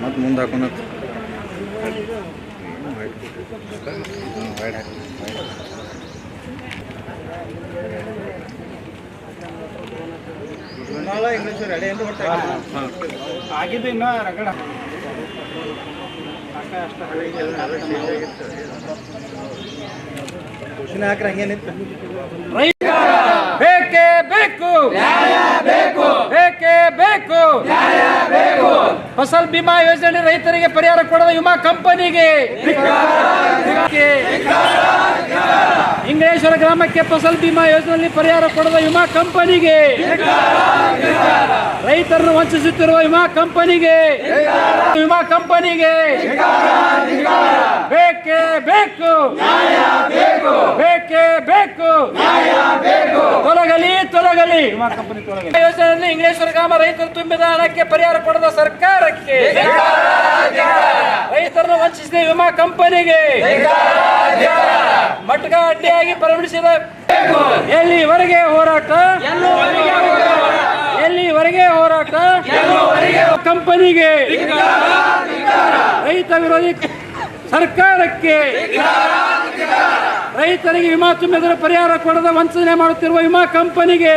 ಮತ್ತು ಮುಂದೆ ಹಾಕೋಣ ಇಂಗ್ಲೀಷ್ ರೆಡಿ ಆಗಿದ್ದು ಇನ್ನೂ ರಗಡ ಖುಷಿನ ಹಾಕ್ರೆ ಹಂಗೇನಿತ್ತು. ಬೇಕೇ ಬೇಕು, ಬೇಕೇ ಬೇಕು, ಫಸಲ್ ಬಿಮಾ ಯೋಜನೆ ರೈತರಿಗೆ ಪರಿಹಾರ ಕೊಡದ ವಿಮಾ ಕಂಪನಿಗೆ, ಇಂಗ್ಲೇಶ್ವರ ಗ್ರಾಮಕ್ಕೆ ಫಸಲ್ ಬಿಮಾ ಯೋಜನೆಯಲ್ಲಿ ಪರಿಹಾರ ಕೊಡದ ವಿಮಾ ಕಂಪನಿಗೆ, ರೈತರನ್ನು ವಂಚಿಸುತ್ತಿರುವ ವಿಮಾ ಕಂಪನಿಗೆ, ಬೇಕೇ ಬೇಕು, ಬೇಕೇ ಬೇಕು, ತೊಲಗಲಿ ವಿಮಾ ಕಂಪನಿ ಯೋಜನೆಯಲ್ಲಿ ಇಂಗ್ಲೇಶ್ವರ ಗ್ರಾಮ ರೈತರು ತುಂಬಿದ ಹಣಕ್ಕೆ ಪರಿಹಾರ ಕೊಡದ ಸರ್ಕಾರಕ್ಕೆ, ರೈತರನ್ನು ವಂಚಿಸಿದ ವಿಮಾ ಕಂಪನಿಗೆ, ಮಟ್ಗ ಅಡ್ಡಿಯಾಗಿ ಪರಿಗಣಿಸಿದ ಎಲ್ಲಿವರೆಗೆ ಹೋರಾಟ, ಕಂಪನಿಗೆ, ರೈತ ವಿರೋಧಿ ಸರ್ಕಾರಕ್ಕೆ, ರೈತರಿಗೆ ವಿಮಾ ತುಂಬಿದರೆ ಪರಿಹಾರ ಕೊಡದ ವಂಚನೆ ಮಾಡುತ್ತಿರುವ ವಿಮಾ ಕಂಪನಿಗೆ